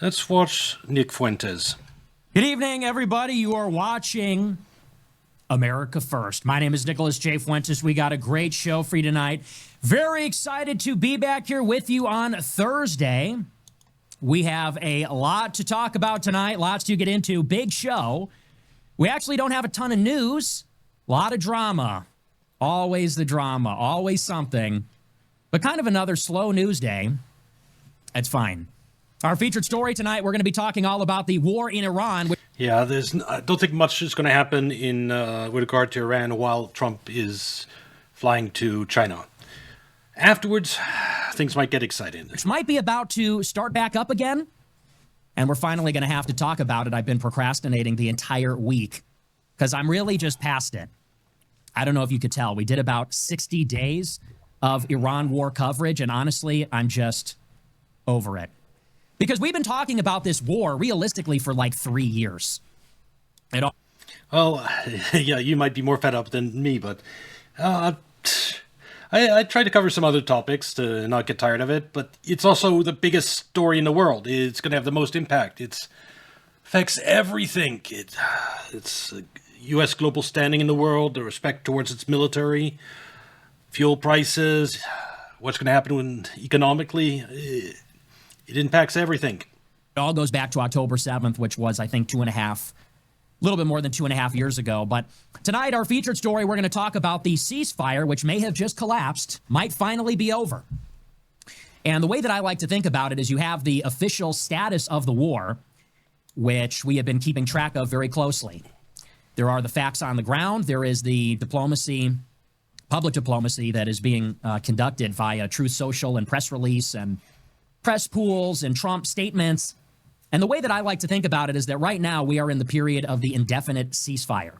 Let's watch Nick Fuentes. Good evening, everybody. You are watching America First. My name is Nicholas J. Fuentes. We got a great show for you tonight. Very excited to be back here with you on Thursday. We have a lot to talk about tonight, lots to get into. Big show. We actually don't have a ton of news. A lot of drama. Always the drama. Always something. But kind of another slow news day. It's fine. Our featured story tonight, we're going to be talking all about the war in Iran. Yeah, I don't think much is going to happen with regard to Iran while Trump is flying to China. Afterwards, things might get exciting. Which might be about to start back up again. And we're finally going to have to talk about it. I've been procrastinating the entire week because I'm really just past it. I don't know if you could tell. We did about 60 days of Iran war coverage, and honestly, I'm just over it. Because we've been talking about this war realistically for like 3 years. Well, yeah, you might be more fed up than me, but I tried to cover some other topics to not get tired of it, but it's also the biggest story in the world. It's going to have the most impact. It affects everything. It's U.S. global standing in the world, the respect towards its military, fuel prices, what's going to happen economically. It impacts everything. It all goes back to October 7th, which was, I think, a little bit more than 2.5 years ago. But tonight, our featured story, we're going to talk about the ceasefire, which may have just collapsed, might finally be over. And the way that I like to think about it is you have the official status of the war, which we have been keeping track of very closely. There are the facts on the ground. There is the diplomacy, public diplomacy that is being conducted via Truth Social and press release and press pools and Trump statements. And the way that I like to think about it is that right now we are in the period of the indefinite ceasefire.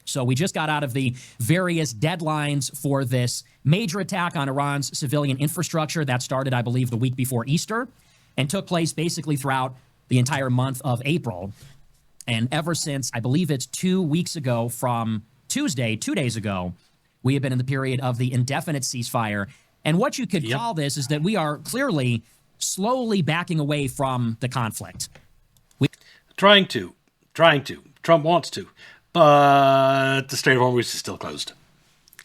So we just got out of the various deadlines for this major attack on Iran's civilian infrastructure that started, I believe, the week before Easter and took place basically throughout the entire month of April. And ever since, I believe it's 2 weeks ago from Tuesday, 2 days ago, we have been in the period of the indefinite ceasefire. And what you could call this is that we are clearly slowly backing away from the conflict. Trying to. Trump wants to. But the Strait of Hormuz is still closed.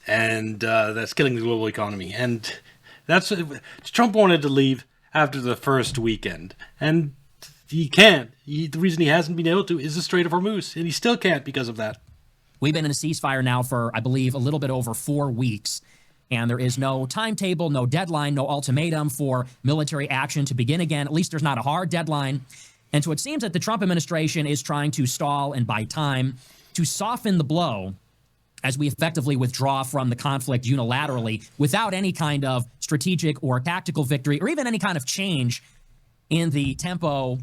And that's killing the global economy. And Trump wanted to leave after the first weekend. And he can't. The reason he hasn't been able to is the Strait of Hormuz. And he still can't because of that. We've been in a ceasefire now for, I believe, a little bit over 4 weeks. And there is no timetable, no deadline, no ultimatum for military action to begin again. At least there's not a hard deadline. And so it seems that the Trump administration is trying to stall and buy time to soften the blow as we effectively withdraw from the conflict unilaterally without any kind of strategic or tactical victory or even any kind of change in the tempo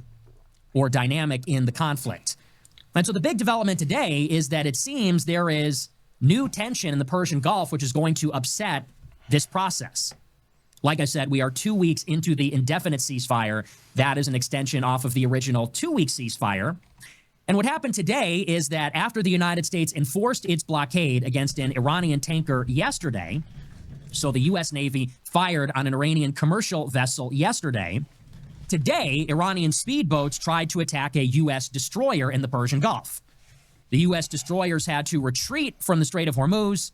or dynamic in the conflict. And so the big development today is that it seems there is new tension in the Persian Gulf, which is going to upset this process. Like I said, we are 2 weeks into the indefinite ceasefire. That is an extension off of the original 2-week ceasefire. And what happened today is that after the United States enforced its blockade against an Iranian tanker yesterday, so the U.S. Navy fired on an Iranian commercial vessel yesterday, today, Iranian speedboats tried to attack a U.S. destroyer in the Persian Gulf. The U.S. destroyers had to retreat from the Strait of Hormuz,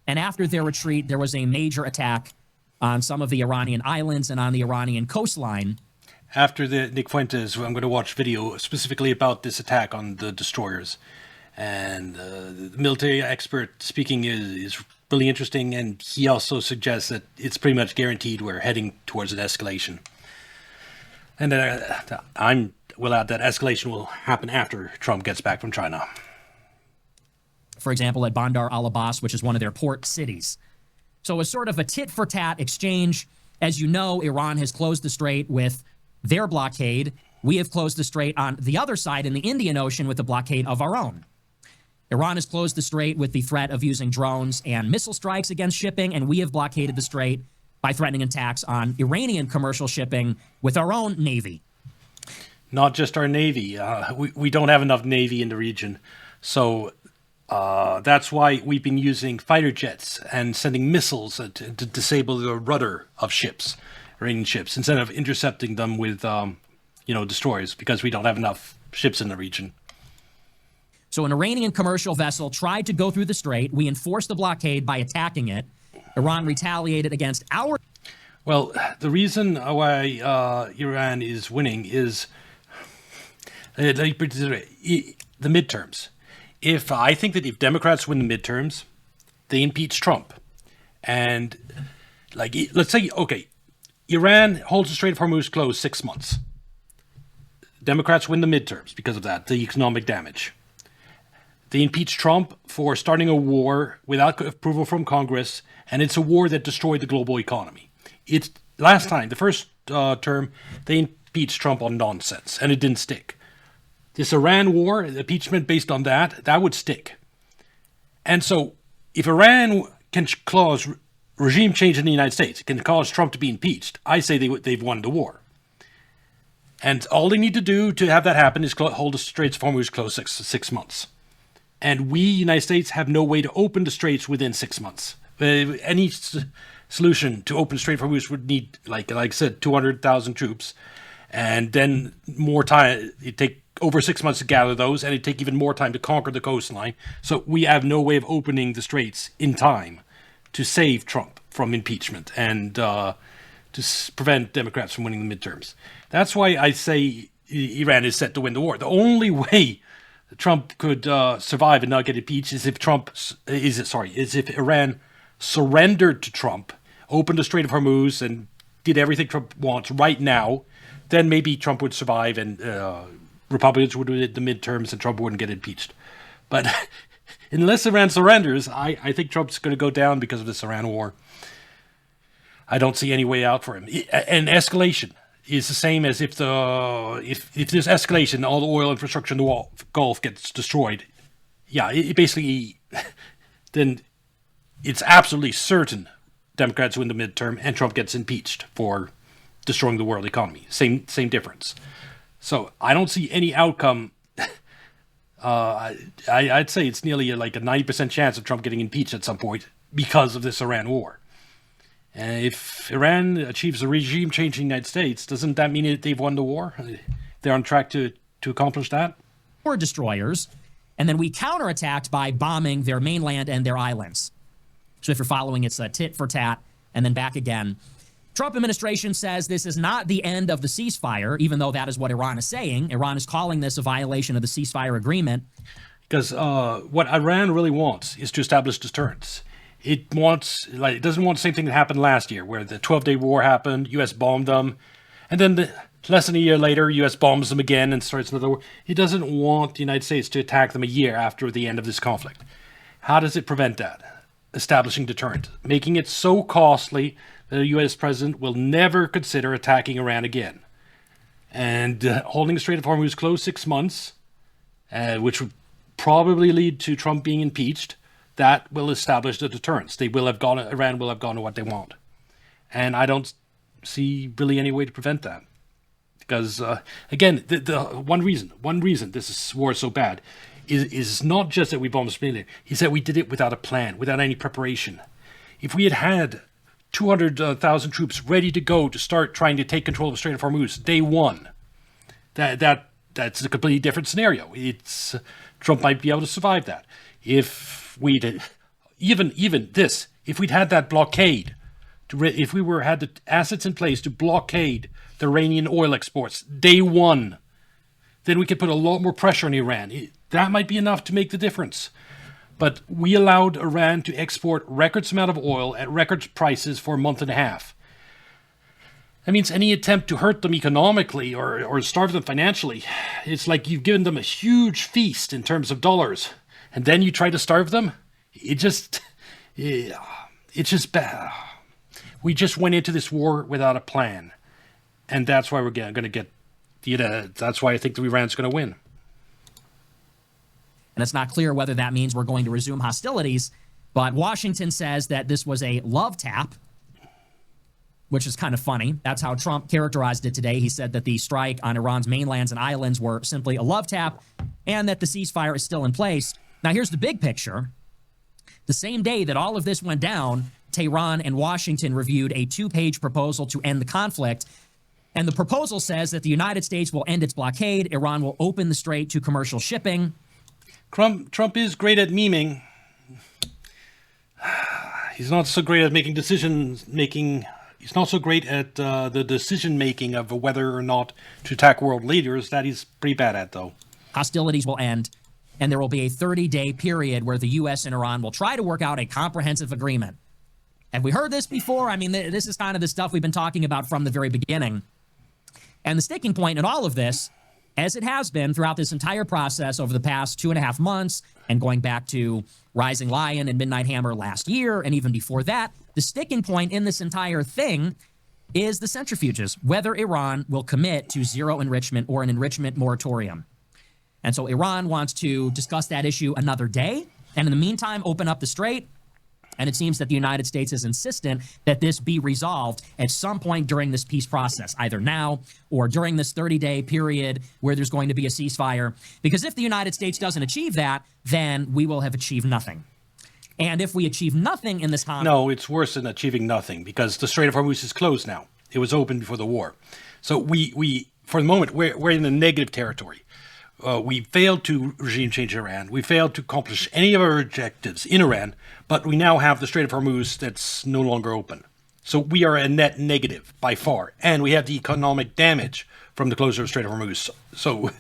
and after their retreat, there was a major attack on some of the Iranian islands and on the Iranian coastline. After the Nick Fuentes, I'm going to watch video specifically about this attack on the destroyers. And the military expert speaking is really interesting, and he also suggests that it's pretty much guaranteed we're heading towards an escalation. And I will add that escalation will happen after Trump gets back from China. For example, at Bandar al-Abbas, which is one of their port cities. So it's sort of a tit-for-tat exchange. As you know, Iran has closed the strait with their blockade. We have closed the strait on the other side in the Indian Ocean with the blockade of our own. Iran has closed the strait with the threat of using drones and missile strikes against shipping, and we have blockaded the strait by threatening attacks on Iranian commercial shipping with our own Navy. Not just our Navy. We don't have enough Navy in the region. So that's why we've been using fighter jets and sending missiles to disable the rudder of ships, Iranian ships, instead of intercepting them with destroys because we don't have enough ships in the region. So an Iranian commercial vessel tried to go through the strait. We enforced the blockade by attacking it. Iran retaliated against our... Well, the reason why Iran is winning is the midterms. I think that if Democrats win the midterms, they impeach Trump. And, let's say, okay, Iran holds the Strait of Hormuz closed 6 months. Democrats win the midterms because of that, the economic damage. They impeach Trump for starting a war without approval from Congress, and it's a war that destroyed the global economy. Last time, the first term, they impeached Trump on nonsense, and it didn't stick. This Iran war, impeachment based on that would stick. And so, if Iran can cause regime change in the United States, it can cause Trump to be impeached, I say they've won the war. And all they need to do to have that happen is hold the Straits of Hormuz closed six months. And we, United States, have no way to open the straits within 6 months. Any solution to open the Strait of Hormuz would need, like I said, 200,000 troops. And then more time. It'd take over 6 months to gather those, and it'd take even more time to conquer the coastline. So we have no way of opening the straits in time to save Trump from impeachment and to prevent Democrats from winning the midterms. That's why I say Iran is set to win the war. The only way Trump could survive and not get impeached is if Iran surrendered to Trump, opened the Strait of Hormuz, and did everything Trump wants right now. Then maybe Trump would survive and Republicans would win the midterms and Trump wouldn't get impeached. But unless Iran surrenders, I think Trump's going to go down because of this Iran war. I don't see any way out for him. And escalation is the same as if there's escalation, all the oil infrastructure in the Gulf gets destroyed. Yeah, it basically, then it's absolutely certain Democrats win the midterm and Trump gets impeached for destroying the world economy. Same difference. So I don't see any outcome. I'd say it's nearly like a 90% chance of Trump getting impeached at some point because of this Iran war. And if Iran achieves a regime change in the United States, doesn't that mean that they've won the war? They're on track to accomplish that? Or destroyers, and then we counterattacked by bombing their mainland and their islands. So if you're following, it's a tit for tat, and then back again. Trump administration says this is not the end of the ceasefire, even though that is what Iran is saying. Iran is calling this a violation of the ceasefire agreement. Because what Iran really wants is to establish deterrence. It doesn't want the same thing that happened last year, where the 12-day war happened, U.S. bombed them, and then less than a year later, U.S. bombs them again and starts another war. It doesn't want the United States to attack them a year after the end of this conflict. How does it prevent that? Establishing deterrent, making it so costly that a U.S. president will never consider attacking Iran again. And holding the Strait of Hormuz closed 6 months, which would probably lead to Trump being impeached, that will establish the deterrence. Iran will have gone to what they want. And I don't see really any way to prevent that. Because, again, the one reason this war is so bad is not just that we bombed Australia, is that we did it without a plan, without any preparation. If we had 200,000 troops ready to go to start trying to take control of the Strait of Hormuz day one, that's a completely different scenario. Trump might be able to survive that. If we'd if we'd had that blockade, if we had the assets in place to blockade the Iranian oil exports day one, then we could put a lot more pressure on Iran. That might be enough to make the difference. But we allowed Iran to export records amount of oil at record prices for a month and a half. That means any attempt to hurt them economically or starve them financially, it's like you've given them a huge feast in terms of dollars, and then you try to starve them. It's just bad. We just went into this war without a plan, and that's why we're going to get. That's why I think that Iran's going to win. And it's not clear whether that means we're going to resume hostilities, but Washington says that this was a love tap, which is kind of funny. That's how Trump characterized it today. He said that the strike on Iran's mainlands and islands were simply a love tap and that the ceasefire is still in place. Now, here's the big picture. The same day that all of this went down, Tehran and Washington reviewed a 2-page proposal to end the conflict. And the proposal says that the United States will end its blockade, Iran will open the strait to commercial shipping. Trump is great at memeing. He's not so great at making decisions making. He's not so great at the decision making of whether or not to attack world leaders. That he's pretty bad at, though. Hostilities will end, and there will be a 30-day period where the U.S. and Iran will try to work out a comprehensive agreement. Have we heard this before? I mean, this is kind of the stuff we've been talking about from the very beginning. And the sticking point in all of this, as it has been throughout this entire process over the past 2.5 months, and going back to Rising Lion and Midnight Hammer last year, and even before that, the sticking point in this entire thing is the centrifuges, whether Iran will commit to zero enrichment or an enrichment moratorium. And so Iran wants to discuss that issue another day, and in the meantime, open up the strait. And it seems that the United States is insistent that this be resolved at some point during this peace process, either now or during this 30-day period where there's going to be a ceasefire. Because if the United States doesn't achieve that, then we will have achieved nothing. And if we achieve nothing in this conflict... No, it's worse than achieving nothing, because the Strait of Hormuz is closed now. It was open before the war. So we for the moment, we're in the negative territory. We failed to regime change Iran. We failed to accomplish any of our objectives in Iran, but we now have the Strait of Hormuz that's no longer open. So we are a net negative by far, and we have the economic damage from the closure of the Strait of Hormuz. So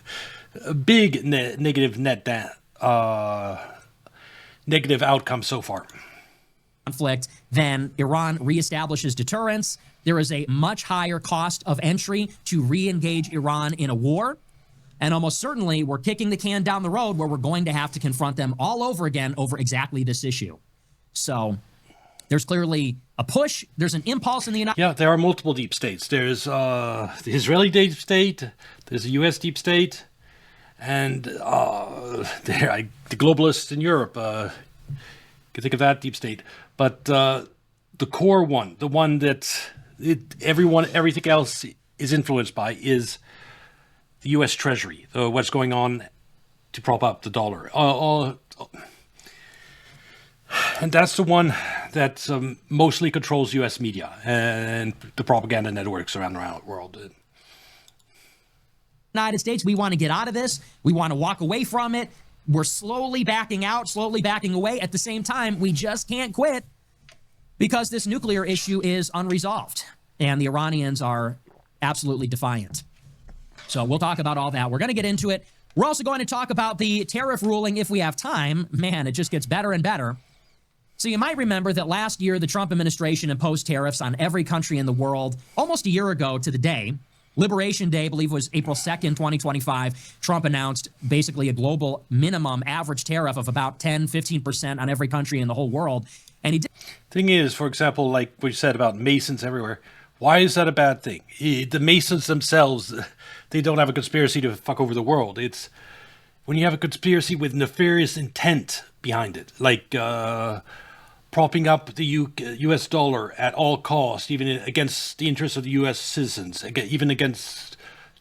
a big negative negative outcome so far. Conflict, then Iran reestablishes deterrence. There is a much higher cost of entry to re-engage Iran in a war. And almost certainly, we're kicking the can down the road where we're going to have to confront them all over again over exactly this issue. So there's clearly a push. There's an impulse in the United... Yeah, there are multiple deep states. There's the Israeli deep state. There's a U.S. deep state. And the globalists in Europe. You can think of that deep state. But the core one, the one that everything else is influenced by, is the U.S. Treasury, what's going on to prop up the dollar. And that's the one that mostly controls U.S. media and the propaganda networks around the world. United States, we want to get out of this. We want to walk away from it. We're slowly backing out, slowly backing away. At the same time, we just can't quit because this nuclear issue is unresolved. And the Iranians are absolutely defiant. So we'll talk about all that. We're going to get into it. We're also going to talk about the tariff ruling if we have time. Man, it just gets better and better. So you might remember that last year, the Trump administration imposed tariffs on every country in the world almost a year ago to the day. Liberation Day, I believe, was April 2nd, 2025. Trump announced basically a global minimum average tariff of about 10, 15% on every country in the whole world. And he did. Thing is, for example, like we said about Masons everywhere, why is that a bad thing? The Masons themselves, they don't have a conspiracy to fuck over the world. It's when you have a conspiracy with nefarious intent behind it, like propping up the U.S. dollar at all costs, even against the interests of the U.S. citizens, even against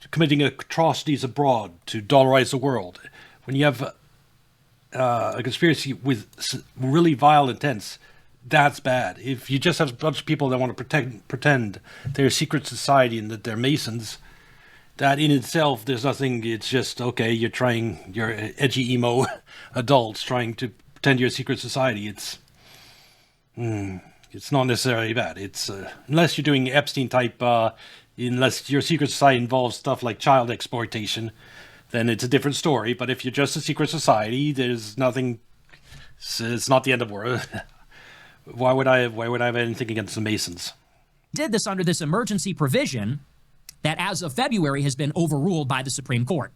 committing atrocities abroad to dollarize the world. When you have a conspiracy with really vile intents, that's bad. If you just have a bunch of people that want to pretend they're a secret society and that they're Masons, that in itself, there's nothing. It's just, okay, you're edgy emo adults trying to pretend you're a secret society. It's not necessarily bad. It's unless you're doing Epstein type, unless your secret society involves stuff like child exploitation, then it's a different story. But if you're just a secret society, there's nothing. It's not the end of the world. Why would I have anything against the Masons? Did this under this emergency provision that as of February has been overruled by the Supreme Court.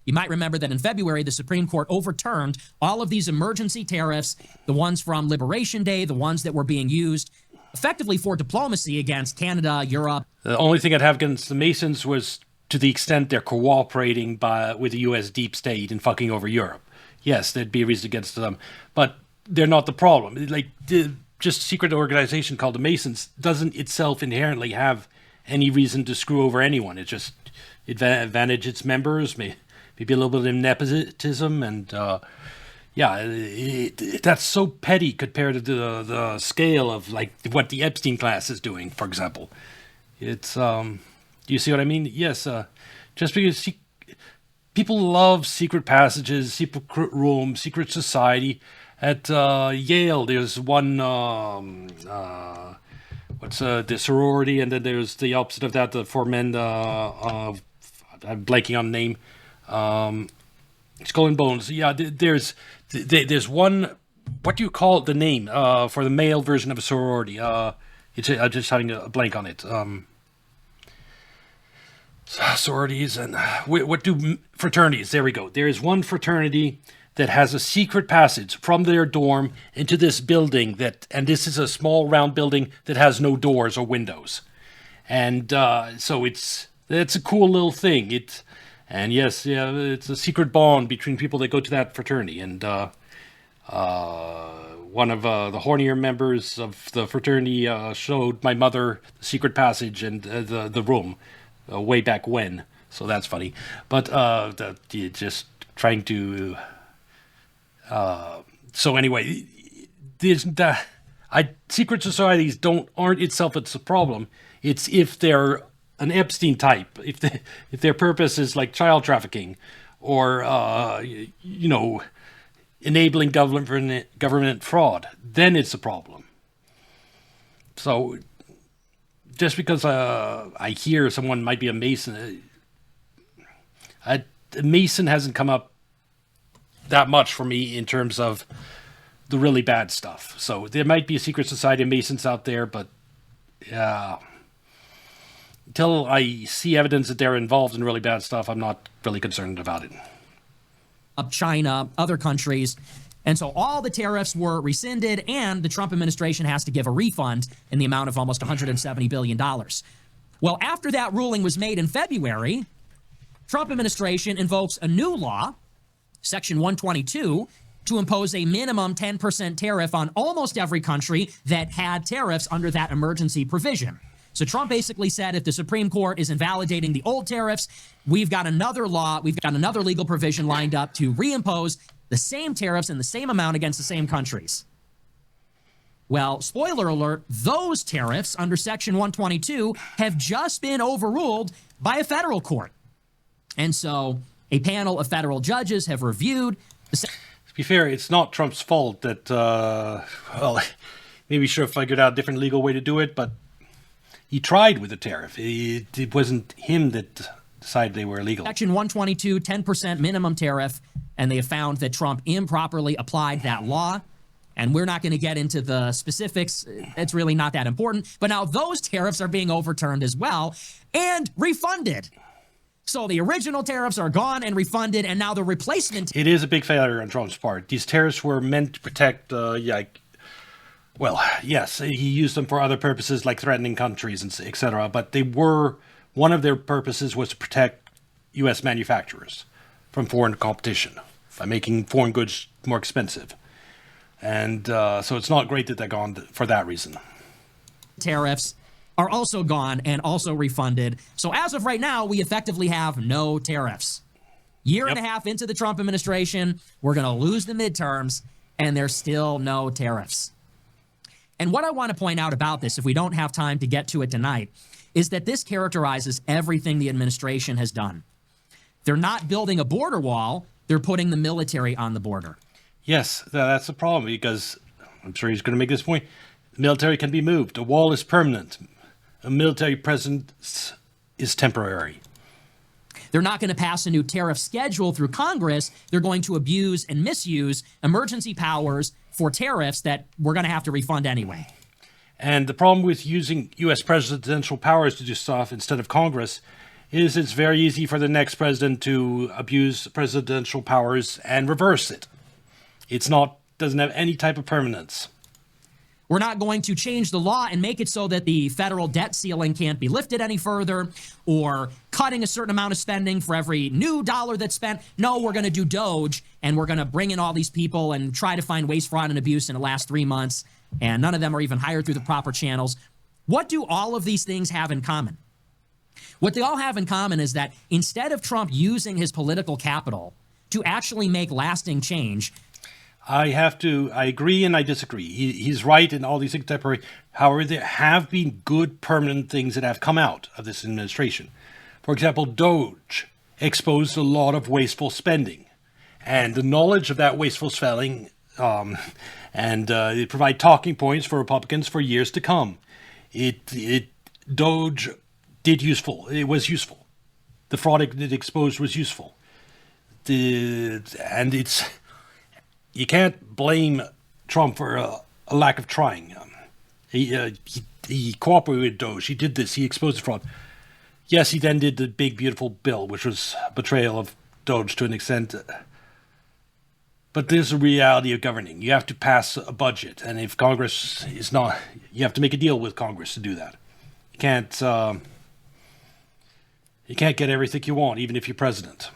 You might remember that in February, the Supreme Court overturned all of these emergency tariffs, the ones from Liberation Day, the ones that were being used effectively for diplomacy against Canada, Europe. The only thing I'd have against the Masons was to the extent they're cooperating with the U.S. deep state and fucking over Europe. Yes, there'd be a reason against them, but they're not the problem. Like, just a secret organization called the Masons doesn't itself inherently have any reason to screw over anyone. It just advantage its members, maybe a little bit of nepotism, and that's so petty compared to the scale of like what the Epstein class is doing, for example. It's Do you see what I mean? Yes. Just because people love secret passages, secret rooms, secret society. At Yale, there's one. What's the sorority, and then there's the opposite of that, the for men. I'm blanking on the name. Skull and Bones. Yeah, there's one. What do you call the name for the male version of a sorority? It's I'm just having a blank on it. Sororities and what do fraternities? There we go. There is one fraternity that has a secret passage from their dorm into this building and this is a small round building that has no doors or windows, and so it's a cool little thing. It's a secret bond between people that go to that fraternity, and one of the hornier members of the fraternity showed my mother the secret passage and the room way back when. So that's funny. But just trying to. So anyway, secret societies aren't itself it's a problem. It's if they're an Epstein type, if their purpose is like child trafficking, or enabling government fraud, then it's a problem. So just because I hear someone might be a Mason, a Mason hasn't come up that much for me in terms of the really bad stuff. So there might be a secret society of Masons out there, but until I see evidence that they're involved in really bad stuff, I'm not really concerned about it. China, other countries. And so all the tariffs were rescinded, and the Trump administration has to give a refund in the amount of almost $170 billion. Well, after that ruling was made in February, Trump administration invokes a new law, Section 122, to impose a minimum 10% tariff on almost every country that had tariffs under that emergency provision. So Trump basically said if the Supreme Court is invalidating the old tariffs, we've got another law, we've got another legal provision lined up to reimpose the same tariffs in the same amount against the same countries. Well, spoiler alert, those tariffs under Section 122 have just been overruled by a federal court. And so a panel of federal judges have reviewed the... To be fair, it's not Trump's fault that, maybe he should have figured out a different legal way to do it, but he tried with the tariff. It wasn't him that decided they were illegal. Section 122, 10% minimum tariff, and they have found that Trump improperly applied that law. And we're not going to get into the specifics. It's really not that important. But now those tariffs are being overturned as well and refunded. So the original tariffs are gone and refunded, and now the replacement... It is a big failure on Trump's part. These tariffs were meant to protect, well, yes, he used them for other purposes like threatening countries and etc. But one of their purposes was to protect U.S. manufacturers from foreign competition by making foreign goods more expensive. And so it's not great that they're gone for that reason. Tariffs are also gone and also refunded. So as of right now, we effectively have no tariffs. Year and a half into the Trump administration, we're going to lose the midterms, and there's still no tariffs. And what I want to point out about this, if we don't have time to get to it tonight, is that this characterizes everything the administration has done. They're not building a border wall, they're putting the military on the border. Yes, that's the problem, because I'm sure he's going to make this point. The military can be moved. A wall is permanent. A military presence is temporary. They're not going to pass a new tariff schedule through Congress. They're going to abuse and misuse emergency powers for tariffs that we're going to have to refund anyway. And the problem with using U.S. presidential powers to do stuff instead of Congress is it's very easy for the next president to abuse presidential powers and reverse it. Doesn't have any type of permanence. We're not going to change the law and make it so that the federal debt ceiling can't be lifted any further, or cutting a certain amount of spending for every new dollar that's spent. No, we're going to do Doge, and we're going to bring in all these people and try to find waste, fraud, and abuse in the last 3 months, and none of them are even hired through the proper channels. What do all of these things have in common? What they all have in common is that instead of Trump using his political capital to actually make lasting change, I agree and I disagree. He's right in all these things temporary. However, there have been good permanent things that have come out of this administration. For example, Doge exposed a lot of wasteful spending, and the knowledge of that wasteful spending, it provide talking points for Republicans for years to come. Doge did useful. It was useful. The fraud it exposed was useful. You can't blame Trump for a lack of trying. He cooperated with Doge. He did this. He exposed the fraud. Yes, he then did the big, beautiful bill, which was betrayal of Doge to an extent. But there's a reality of governing. You have to pass a budget, and if Congress is not, you have to make a deal with Congress to do that. You can't get everything you want, even if you're president.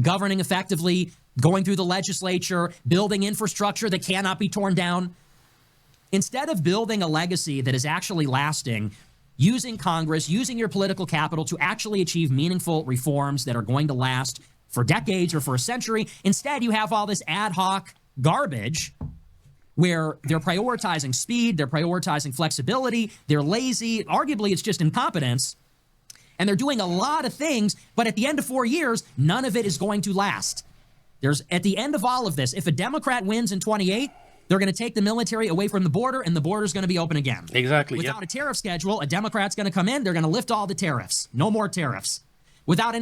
Governing effectively, going through the legislature, building infrastructure that cannot be torn down. Instead of building a legacy that is actually lasting, using Congress, using your political capital to actually achieve meaningful reforms that are going to last for decades or for a century, instead you have all this ad hoc garbage where they're prioritizing speed, they're prioritizing flexibility, they're lazy, arguably it's just incompetence. And they're doing a lot of things, but at the end of 4 years, none of it is going to last. At the end of all of this, if a Democrat wins in 28, they're going to take the military away from the border, and the border's going to be open again. Exactly. Without a tariff schedule, a Democrat's going to come in, they're going to lift all the tariffs. No more tariffs. Without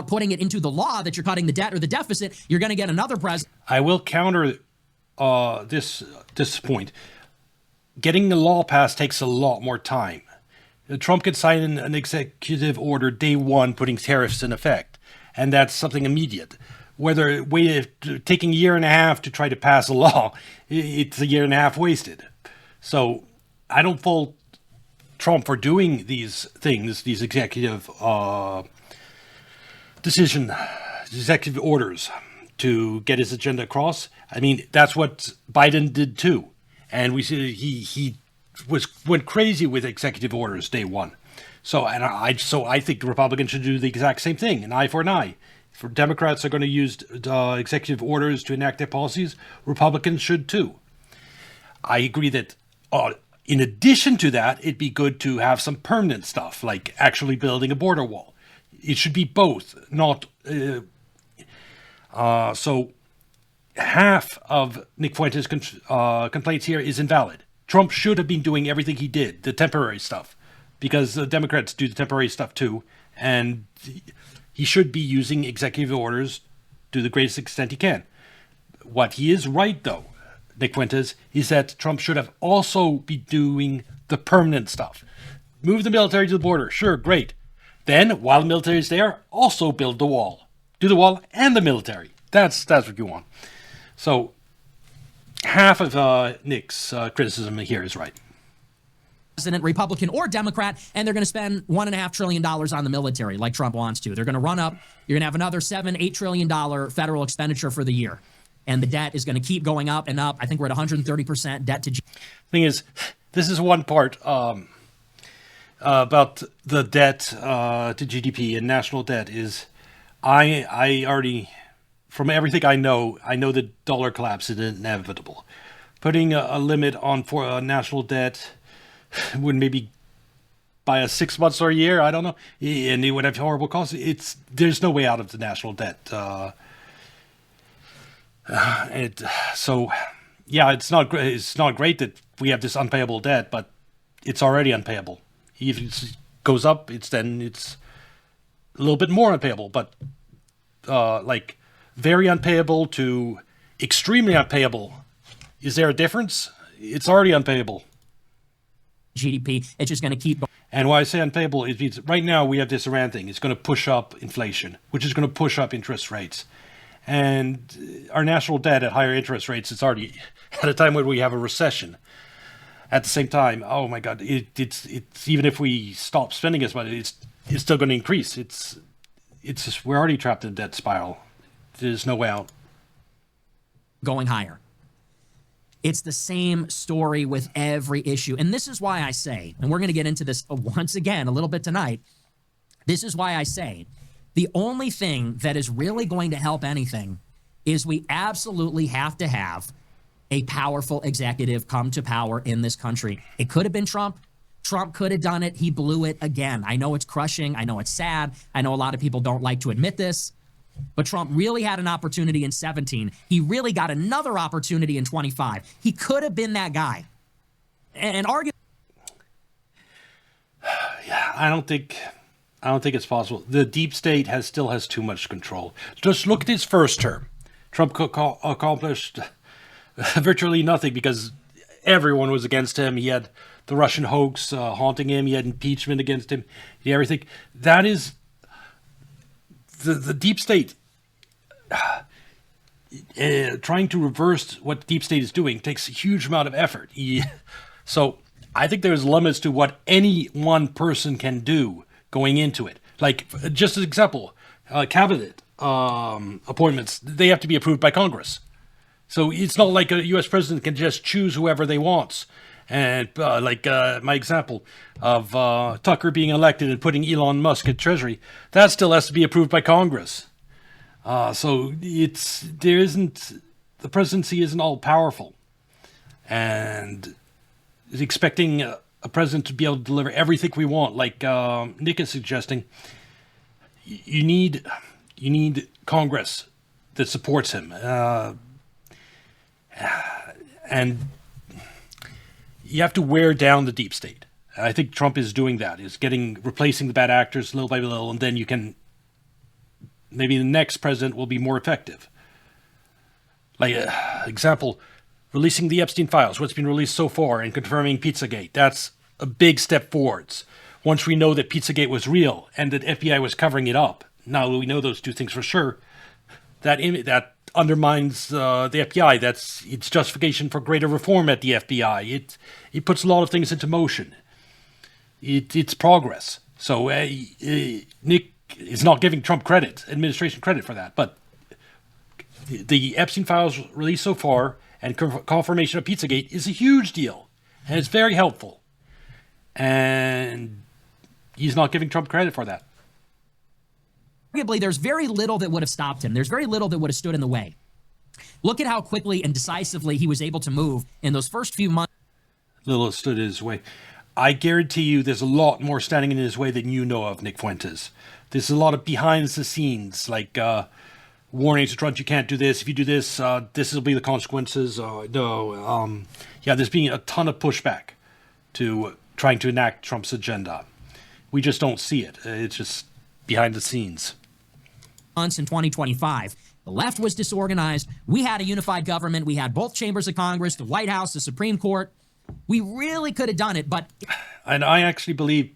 putting it into the law that you're cutting the debt or the deficit, you're going to get another president. I will counter this point. Getting the law passed takes a lot more time. Trump could sign an executive order day one putting tariffs in effect, and that's something immediate. Whether taking a year and a half to try to pass a law, it's a year and a half wasted. So I don't fault Trump for doing these things, these executive executive orders to get his agenda across. I mean, that's what Biden did too. And we see he went crazy with executive orders day one. So I think the Republicans should do the exact same thing, an eye for an eye. If Democrats are going to use executive orders to enact their policies, Republicans should too. I agree that in addition to that, it'd be good to have some permanent stuff, like actually building a border wall. It should be both, not... So half of Nick Fuentes' complaints here is invalid. Trump should have been doing everything he did, the temporary stuff, because the Democrats do the temporary stuff too, and he should be using executive orders to the greatest extent he can. What he is right, though, Nick Fuentes, is that Trump should have also be doing the permanent stuff. Move the military to the border, sure, great. Then, while the military is there, also build the wall. Do the wall and the military. That's what you want. So, half of Nick's criticism here is right. President, Republican or Democrat, and they're going to spend $1.5 trillion on the military like Trump wants to. They're going to run up. You're going to have another $7-8 trillion federal expenditure for the year. And the debt is going to keep going up and up. I think we're at 130% debt to GDP. Thing is, this is one part about the debt to GDP and national debt is I already, from everything I know the dollar collapse is inevitable. Putting a limit on for national debt would maybe buy us 6 months or a year, I don't know, and it would have horrible costs. There's no way out of the national debt. It's not great that we have this unpayable debt, but it's already unpayable. If it goes up, it's a little bit more unpayable, but like very unpayable to extremely unpayable. Is there a difference? It's already unpayable. GDP, it's just going to keep going. And why I say unpayable is because right now we have this Iran thing. It's going to push up inflation, which is going to push up interest rates. And our national debt at higher interest rates is already at a time when we have a recession. At the same time, oh my God, it's even if we stop spending as much, it's still going to increase. It's just, we're already trapped in a debt spiral. There's no way out. Going higher. It's the same story with every issue. And this is why I say, and we're going to get into this once again a little bit tonight. This is why I say the only thing that is really going to help anything is we absolutely have to have a powerful executive come to power in this country. It could have been Trump. Trump could have done it. He blew it again. I know it's crushing. I know it's sad. I know a lot of people don't like to admit this, but Trump really had an opportunity in 17. He really got another opportunity in 25. He could have been that guy. And arguably, Yeah, I don't think it's possible. The deep state still has too much control. Just look at his first term. Trump accomplished virtually nothing because everyone was against him. He had the Russian hoax haunting him. He had impeachment against him. He had everything. That is the deep state. Trying to reverse what the deep state is doing takes a huge amount of effort. So I think there's limits to what any one person can do going into it. Like, just as an example, cabinet appointments, they have to be approved by Congress. So it's not like a U.S. president can just choose whoever they want. And my example of Tucker being elected and putting Elon Musk at Treasury, that still has to be approved by Congress. So the presidency isn't all powerful. And expecting a president to be able to deliver everything we want, like Nick is suggesting, you need Congress that supports him. And you have to wear down the deep state. I think Trump is doing that. Is replacing the bad actors little by little, and then maybe the next president will be more effective. Like, example, releasing the Epstein files, what's been released so far, and confirming Pizzagate. That's a big step forwards. Once we know that Pizzagate was real and that FBI was covering it up, now we know those two things for sure, that undermines the FBI. That's its justification for greater reform at the FBI. It puts a lot of things into motion. It's progress. So Nick is not giving Trump administration credit for that. But the Epstein files released so far and confirmation of Pizzagate is a huge deal. And it's very helpful. And he's not giving Trump credit for that. arguably, there's very little that would have stopped him. There's very little that would have stood in the way. Look at how quickly and decisively he was able to move in those first few months. Little stood in his way. I guarantee you there's a lot more standing in his way than you know of, Nick Fuentes. There's a lot of behind the scenes, like warnings to Trump, you can't do this. If you do this, this will be the consequences. There's being a ton of pushback to trying to enact Trump's agenda. We just don't see it. It's just behind the scenes. Months in 2025. The left was disorganized. We had a unified government. We had both chambers of Congress, the White House, the Supreme Court. We really could have done it, but... And I actually believe,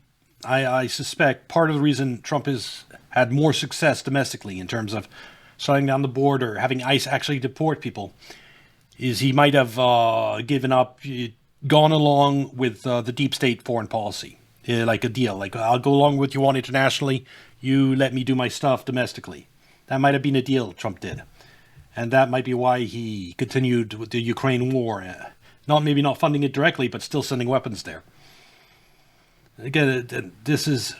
I suspect part of the reason Trump has had more success domestically in terms of shutting down the border, having ICE actually deport people, is he might have given up, gone along with the deep state foreign policy, like a deal. Like, I'll go along with what you want internationally, you let me do my stuff domestically. That might have been a deal Trump did. And that might be why he continued with the Ukraine war. Maybe not funding it directly, but still sending weapons there. Again, this is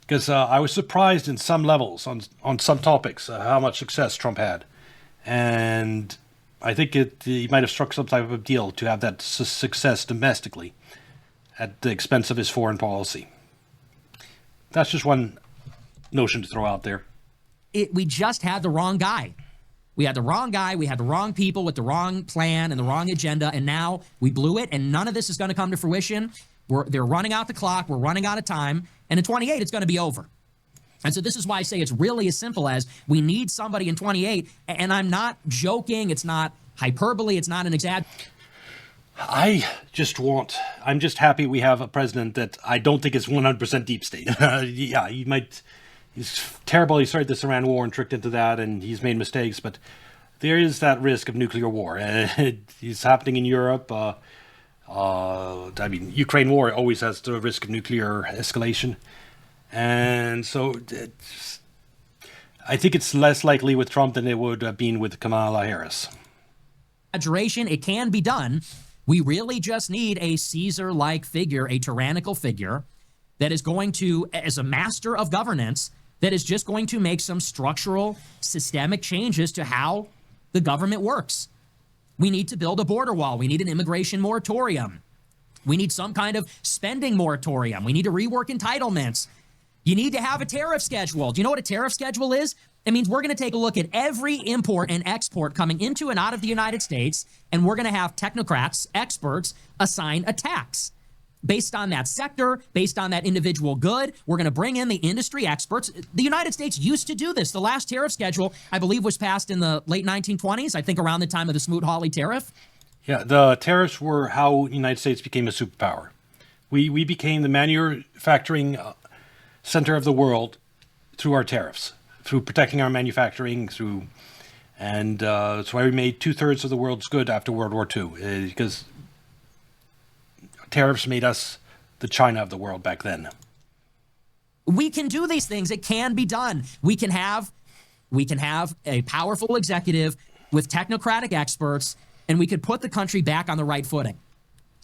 because I was surprised in some levels on some topics how much success Trump had. And I think he might have struck some type of deal to have that success domestically at the expense of his foreign policy. That's just one notion to throw out there. We just had the wrong guy. We had the wrong guy. We had the wrong people with the wrong plan and the wrong agenda. And now we blew it. And none of this is going to come to fruition. They're running out the clock. We're running out of time. And in 28, it's going to be over. And so this is why I say it's really as simple as we need somebody in 28. And I'm not joking. It's not hyperbole. It's not an exaggeration. I'm just happy we have a president that I don't think is 100% deep state. He's terrible. He started this Iran war and tricked into that, and he's made mistakes. But there is that risk of nuclear war. It's happening in Europe. Ukraine war always has the risk of nuclear escalation. And so I think it's less likely with Trump than it would have been with Kamala Harris. Exaggeration, it can be done. We really just need a Caesar-like figure, a tyrannical figure that is going to, as a master of governance, that is just going to make some structural, systemic changes to how the government works. We need to build a border wall. We need an immigration moratorium. We need some kind of spending moratorium. We need to rework entitlements. You need to have a tariff schedule. Do you know what a tariff schedule is? It means we're going to take a look at every import and export coming into and out of the United States, and we're going to have technocrats, experts, assign a tax based on that sector, based on that individual good. We're going to bring in the industry experts. The United States used to do this. The last tariff schedule, I believe, was passed in the late 1920s, I think around the time of the Smoot-Hawley tariff. Yeah, the tariffs were how the United States became a superpower. We became the manufacturing center of the world through our tariffs, through protecting our manufacturing, and that's why we made 2/3 of the world's good after World War II, because tariffs made us the China of the world back then. We can do these things. It can be done. We can have a powerful executive with technocratic experts, and we could put the country back on the right footing.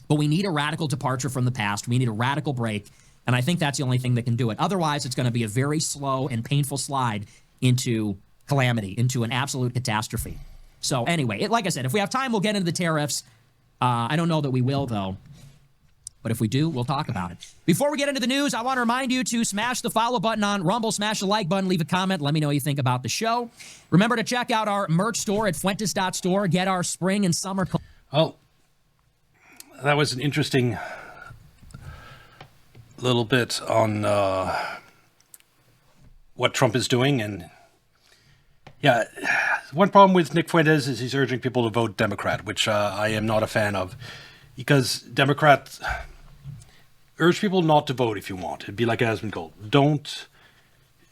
But we need a radical departure from the past. We need a radical break. And I think that's the only thing that can do it. Otherwise, it's going to be a very slow and painful slide into calamity, into an absolute catastrophe. So anyway, like I said, if we have time, we'll get into the tariffs. I don't know that we will, though. But if we do, we'll talk about it. Before we get into the news, I want to remind you to smash the follow button on Rumble, smash the like button, leave a comment, let me know what you think about the show. Remember to check out our merch store at Fuentes.store, get our spring and summer. Oh, that was an interesting little bit on what Trump is doing. And yeah, one problem with Nick Fuentes is he's urging people to vote Democrat, which I am not a fan of, because Democrats urge people not to vote if you want. It'd be like it has been called.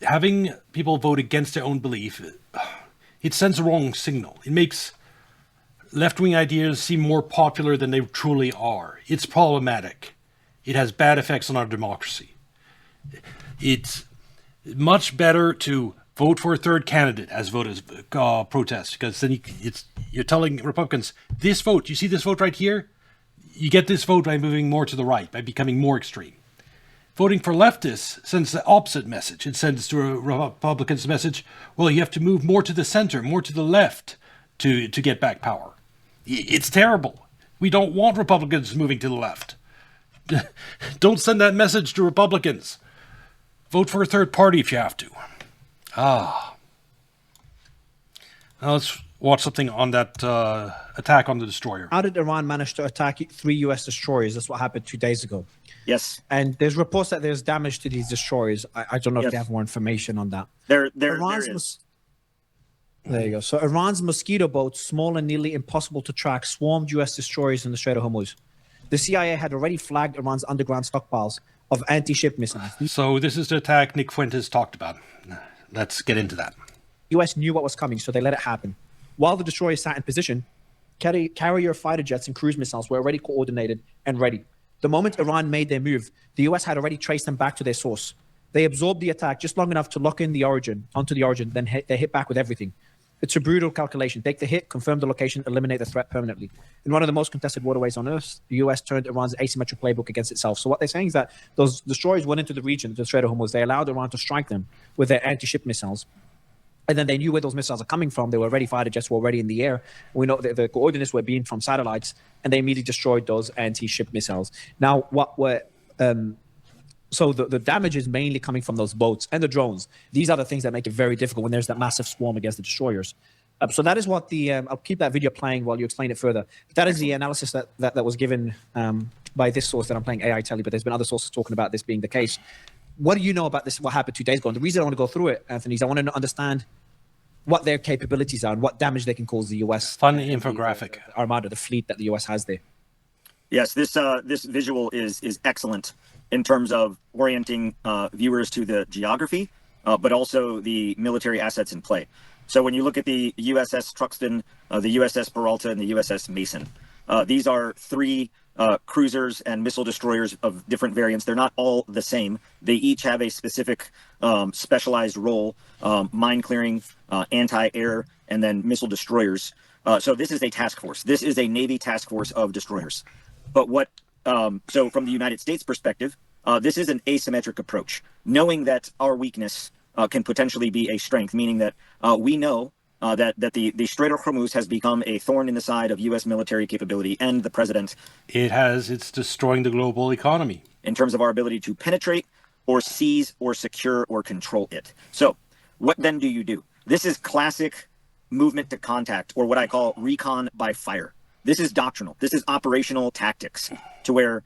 Having people vote against their own belief, it sends the wrong signal. It makes left-wing ideas seem more popular than they truly are. It's problematic. It has bad effects on our democracy. It's much better to vote for a third candidate as vote as protest, because then you're telling Republicans, this vote, you see this vote right here? You get this vote by moving more to the right, by becoming more extreme. Voting for leftists sends the opposite message. It sends to Republicans the message, well, you have to move more to the center, more to the left to get back power. It's terrible. We don't want Republicans moving to the left. Don't send that message to Republicans. Vote for a third party if you have to. Now let's watch something on that attack on the destroyer. How did Iran manage to attack 3 U.S. destroyers? That's what happened 2 days ago. Yes. And there's reports that there's damage to these destroyers. I don't know if you have more information on that. There is. There you go. So Iran's mosquito boats, small and nearly impossible to track, swarmed U.S. destroyers in the Strait of Hormuz. The CIA had already flagged Iran's underground stockpiles of anti-ship missiles. So this is the attack Nick Fuentes talked about. Let's get into that. The U.S. knew what was coming, so they let it happen. While the destroyers sat in position, carrier fighter jets and cruise missiles were already coordinated and ready. The moment Iran made their move, the U.S. had already traced them back to their source. They absorbed the attack just long enough to lock in onto the origin, then they hit back with everything. It's a brutal calculation. Take the hit, confirm the location, eliminate the threat permanently. In one of the most contested waterways on Earth, the U.S. turned Iran's asymmetric playbook against itself. So what they're saying is that those destroyers went into the region, the Strait of Hormuz. They allowed Iran to strike them with their anti-ship missiles. And then they knew where those missiles are coming from. They were already fighter jets, were already in the air. We know that the coordinates were being from satellites, and they immediately destroyed those anti-ship missiles. Now, so the damage is mainly coming from those boats and the drones. These are the things that make it very difficult when there's that massive swarm against the destroyers. So that is what I'll keep that video playing while you explain it further. But that is the analysis that was given by this source that I'm playing AI Telly, but there's been other sources talking about this being the case. What do you know about this, what happened 2 days ago? And the reason I want to go through it, Anthony, is I want to understand what their capabilities are and what damage they can cause the U.S. Fun infographic. The Armada, the fleet that the U.S. has there. Yes, this visual is excellent in terms of orienting viewers to the geography, but also the military assets in play. So when you look at the USS Truxtun, the USS Peralta, and the USS Mason, these are 3 cruisers and missile destroyers of different variants. They're not all the same. They each have a specific specialized role, mine clearing, anti-air, and then missile destroyers. So this is a task force. This is a Navy task force of destroyers. But so from the United States perspective, this is an asymmetric approach, knowing that our weakness can potentially be a strength, meaning that we know that the Strait of Hormuz has become a thorn in the side of U.S. military capability and the president. It's destroying the global economy. In terms of our ability to penetrate or seize or secure or control it. So what then do you do? This is classic movement to contact, or what I call recon by fire. This is doctrinal. This is operational tactics, to where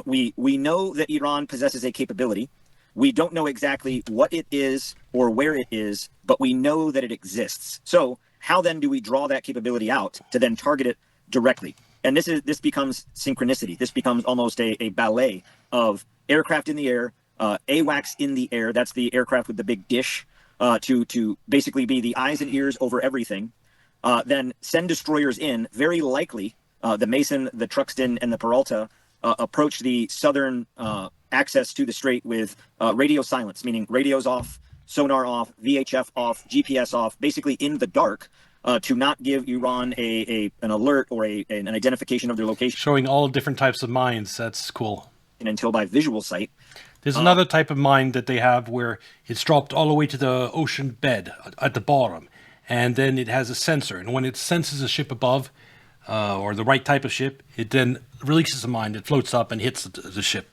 we know that Iran possesses a capability. We don't know exactly what it is or where it is, but we know that it exists. So how then do we draw that capability out to then target it directly? And this becomes synchronicity. This becomes almost a ballet of aircraft in the air, AWACS in the air. That's the aircraft with the big dish to basically be the eyes and ears over everything. Then send destroyers in. Very likely, the Mason, the Truxtun, and the Peralta approach the southern access to the strait with radio silence, meaning radios off, sonar off, VHF off, GPS off, basically in the dark, to not give Iran an alert or an identification of their location. Showing all different types of mines. That's cool. Until by visual sight. There's another type of mine that they have where it's dropped all the way to the ocean bed at the bottom. And then it has a sensor. And when it senses a ship above, or the right type of ship, it then releases a mine that floats up and hits the ship.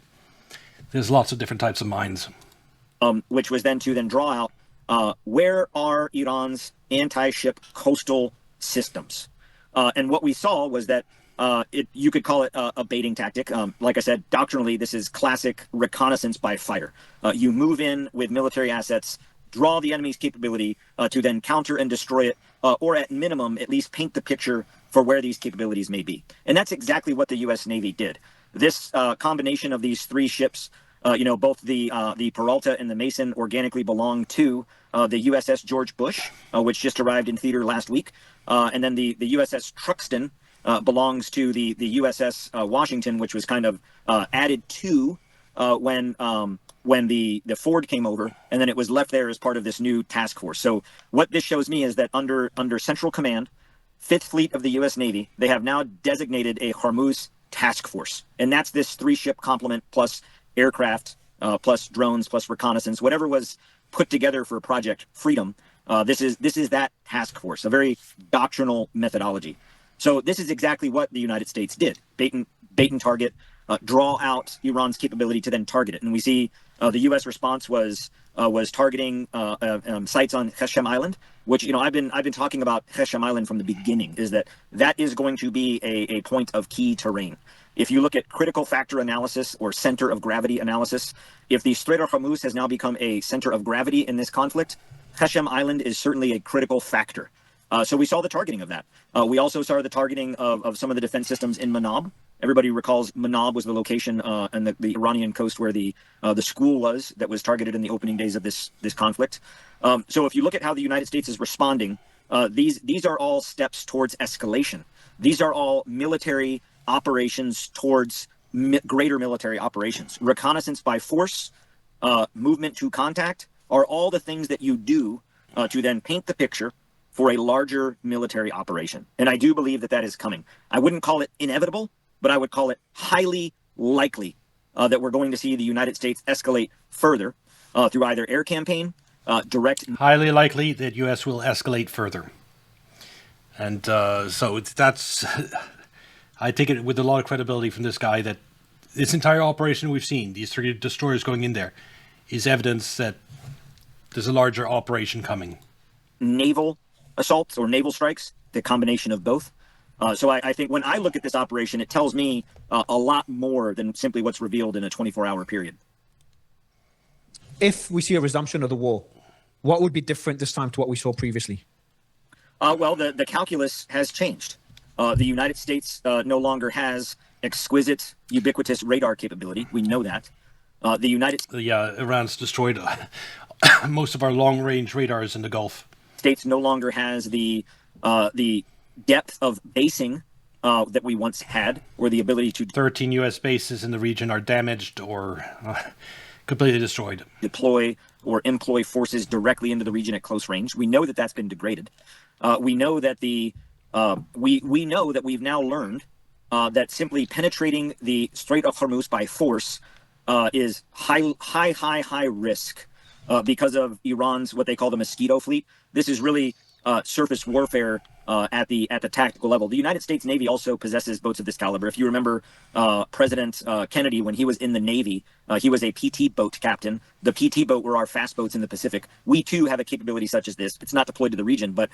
There's lots of different types of mines. Which was then to draw out where are Iran's anti-ship coastal systems. And what we saw was that you could call it a baiting tactic. Like I said, doctrinally, this is classic reconnaissance by fire. You move in with military assets, draw the enemy's capability to then counter and destroy it, or at minimum, at least paint the picture for where these capabilities may be. And that's exactly what the U.S. Navy did. This combination of these three ships, both the Peralta and the Mason organically belong to the USS George Bush, which just arrived in theater last week. And then the USS Truxtun belongs to the USS Washington, which was kind of added to when the Ford came over, and then it was left there as part of this new task force. So what this shows me is that under Central Command, 5th Fleet of the U.S. Navy, they have now designated a Hormuz task force. And that's this 3-ship complement plus aircraft, plus drones, plus reconnaissance, whatever was put together for Project Freedom. This is that task force, a very doctrinal methodology. So this is exactly what the United States did. Bait and target, draw out Iran's capability to then target it. And we see the U.S. response was targeting sites on Heshem Island, which I've been talking about Heshem Island from the beginning. Is that is going to be a point of key terrain. If you look at critical factor analysis or center of gravity analysis, if the Strait of Hormuz has now become a center of gravity in this conflict, Heshem Island is certainly a critical factor. So we saw the targeting of that. We also saw the targeting of some of the defense systems in Manab. Everybody recalls Manab was the location on the Iranian coast where the school was that was targeted in the opening days of this conflict. So if you look at how the United States is responding, these are all steps towards escalation. These are all military operations towards greater military operations. Reconnaissance by force, movement to contact are all the things that you do to then paint the picture for a larger military operation. And I do believe that is coming. I wouldn't call it inevitable, but I would call it highly likely that we're going to see the United States escalate further through either air campaign, direct... Highly likely that U.S. will escalate further. And so that's... I take it with a lot of credibility from this guy that this entire operation we've seen, these 3 destroyers going in there, is evidence that there's a larger operation coming. Naval assaults or naval strikes, the combination of both. So I think when I look at this operation, it tells me a lot more than simply what's revealed in a 24-hour period. If we see a resumption of the war, what would be different this time to what we saw previously? Well, the calculus has changed. The United States no longer has exquisite, ubiquitous radar capability. We know that. Iran's destroyed most of our long-range radars in the Gulf. States no longer has the depth of basing that we once had, or the ability to 13 U.S. bases in the region are damaged or completely destroyed. Deploy or employ forces directly into the region at close range. We know that that's been degraded. We know that we know that we've now learned that simply penetrating the Strait of Hormuz by force is high risk because of Iran's what they call the mosquito fleet. This is really surface warfare at the tactical level. The United States Navy also possesses boats of this caliber. If you remember President Kennedy, when he was in the Navy, he was a PT boat captain. The PT boat were our fast boats in the Pacific. We too have a capability such as this. It's not deployed to the region, but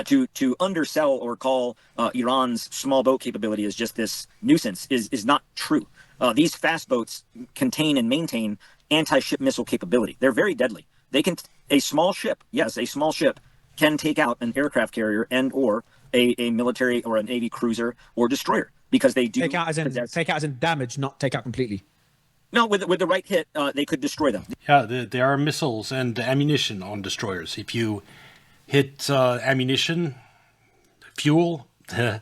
to undersell or call Iran's small boat capability as just this nuisance is not true. These fast boats contain and maintain anti-ship missile capability. They're very deadly. They can a small ship, yes, a small ship can take out an aircraft carrier and or a military or a Navy cruiser or destroyer, because they do take out as in damage, not take out completely. No, with the right hit, they could destroy them. Yeah, there are missiles and ammunition on destroyers. If you hit ammunition, fuel, it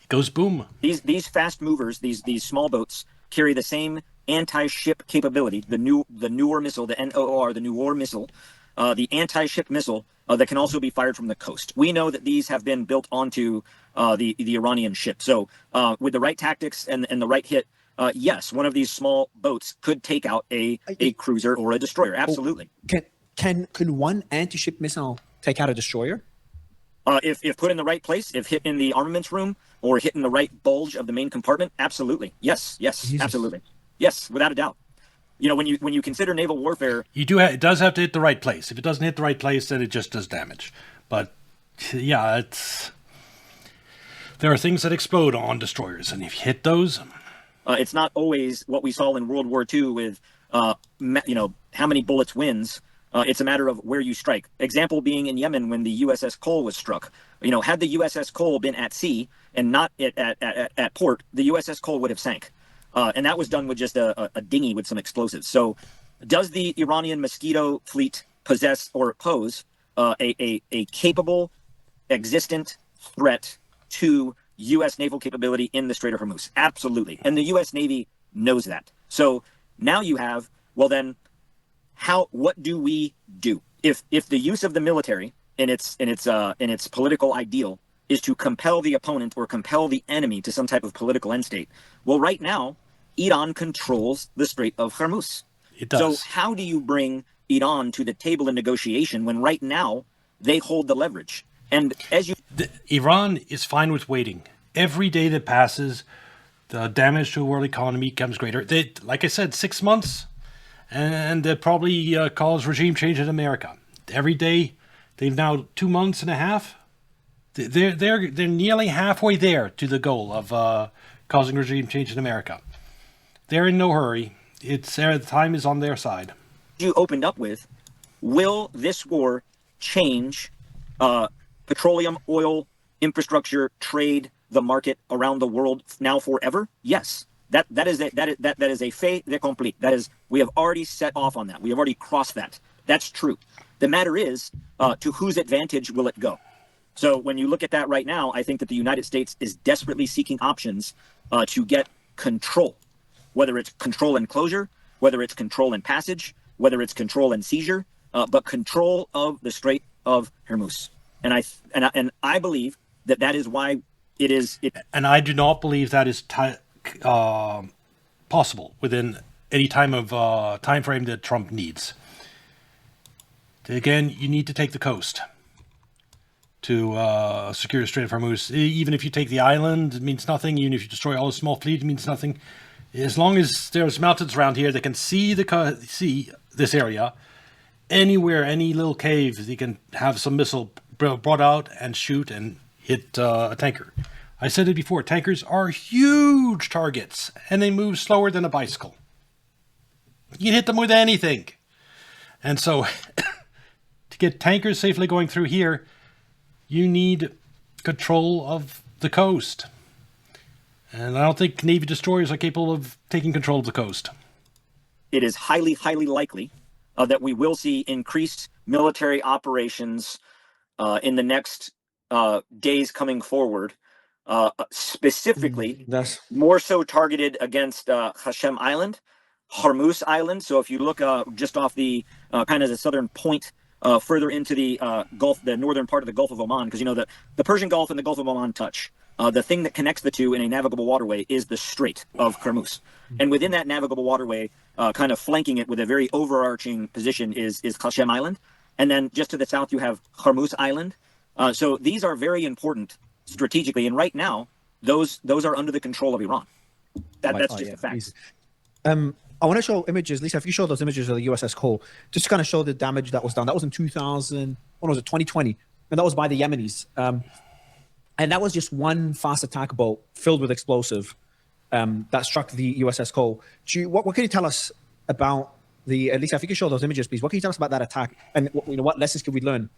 goes boom. These fast movers, these small boats, carry the same anti-ship capability. The newer missile, the NOR, the newer missile, the anti-ship missile that can also be fired from the coast. We know that these have been built onto the Iranian ship. So with the right tactics and the right hit, yes, one of these small boats could take out a cruiser or a destroyer. Absolutely. Can one anti-ship missile take out a destroyer? If put in the right place, if hit in the armaments room or hit in the right bulge of the main compartment, absolutely. Yes, Jesus. Absolutely. Yes, without a doubt. You know, when you consider naval warfare, it does have to hit the right place. If it doesn't hit the right place, then it just does damage. But yeah, there are things that explode on destroyers, and if you hit those, it's not always what we saw in World War II with how many bullets wins. It's a matter of where you strike. Example being in Yemen when the USS Cole was struck. You know, had the USS Cole been at sea and not at port, the USS Cole would have sank. And that was done with just a dinghy with some explosives. So does the Iranian Mosquito fleet possess or pose a capable, existent threat to U.S. naval capability in the Strait of Hormuz? Absolutely. And the U.S. Navy knows that. So now you have, well then, what do we do? If the use of the military in its political ideal is to compel the opponent or compel the enemy to some type of political end state, well, right now, Iran controls the Strait of Hormuz. It does. So how do you bring Iran to the table in negotiation when right now they hold the leverage? And Iran is fine with waiting. Every day that passes, the damage to the world economy becomes greater. Like I said, 6 months, and they'll probably cause regime change in America. Every day, they've now 2 months and a half. They're nearly halfway there to the goal of causing regime change in America. They're in no hurry. The time is on their side. You opened up with, will this war change petroleum, oil, infrastructure, trade, the market around the world now forever? Yes. That is a fait accompli. That is, we have already set off on that. We have already crossed that. That's true. The matter is, to whose advantage will it go? So when you look at that right now, I think that the United States is desperately seeking options to get control, whether it's control and closure, whether it's control and passage, whether it's control and seizure, but control of the Strait of Hormuz. And I believe that is why it is. And I do not believe that is possible within any time frame that Trump needs. Again, you need to take the coast to secure the Strait of Hormuz. Even if you take the island, it means nothing. Even if you destroy all the small fleet, it means nothing. As long as there's mountains around here that can see this area, anywhere, any little cave, they can have some missile brought out and shoot and hit a tanker. I said it before, tankers are huge targets, and they move slower than a bicycle. You can hit them with anything. And so, to get tankers safely going through here, you need control of the coast. And I don't think Navy destroyers are capable of taking control of the coast. It is highly, highly likely that we will see increased military operations in the next days coming forward, specifically more so targeted against Hashem Island, Hormuz Island. So if you look just off the kind of the southern point further into the Gulf, the northern part of the Gulf of Oman, because you know the Persian Gulf and the Gulf of Oman touch. The thing that connects the two in a navigable waterway is the Strait of Hormuz. And within that navigable waterway, kind of flanking it with a very overarching position is Hashem Island. And then just to the south, you have Hormuz Island. So these are very important strategically, and right now, those are under the control of Iran. That's just a fact. Easy. I want to show images. Lisa, if you show those images of the USS Cole, just to kind of show the damage that was done. That was in 2000. When was it? 2020, and that was by the Yemenis. And that was just one fast attack boat filled with explosive that struck the USS Cole. What can you tell us about the? At least if you can show those images, please. What can you tell us about that attack, and what lessons can we learn?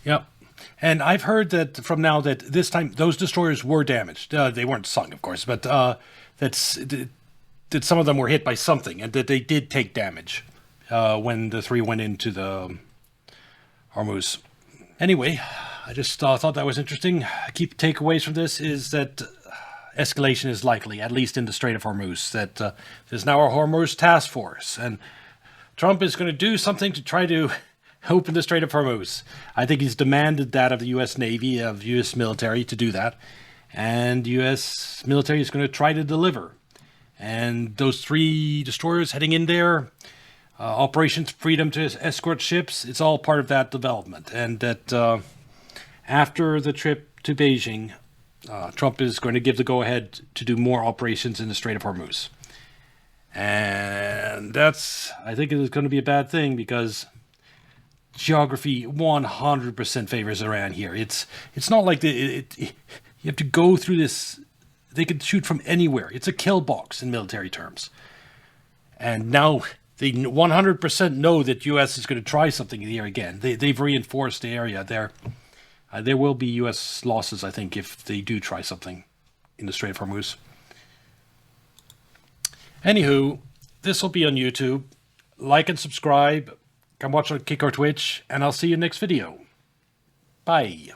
Yep. And I've heard that from now that this time those destroyers were damaged. They weren't sunk, of course, but that some of them were hit by something, and that they did take damage when the 3 went into the Hormuz. Anyway, I just thought that was interesting. Key takeaways from this is that escalation is likely, at least in the Strait of Hormuz. That there's now a Hormuz task force, and Trump is going to do something to try to open the Strait of Hormuz. I think he's demanded that of the U.S. Navy, of U.S. military to do that. And U.S. military is going to try to deliver. And those 3 destroyers heading in there, Operation Freedom to escort ships, it's all part of that development. And that after the trip to Beijing, Trump is going to give the go-ahead to do more operations in the Strait of Hormuz. And that's, I think it is going to be a bad thing, because geography 100% favors Iran here. It's not like you have to go through this. They can shoot from anywhere. It's a kill box in military terms. And now they 100% know that U.S. is going to try something here again. They've reinforced the area there. There will be U.S. losses, I think, if they do try something in the Strait of Hormuz. Anywho, this will be on YouTube. Like and subscribe. Come watch on Kick or Twitch, and I'll see you next video. Bye.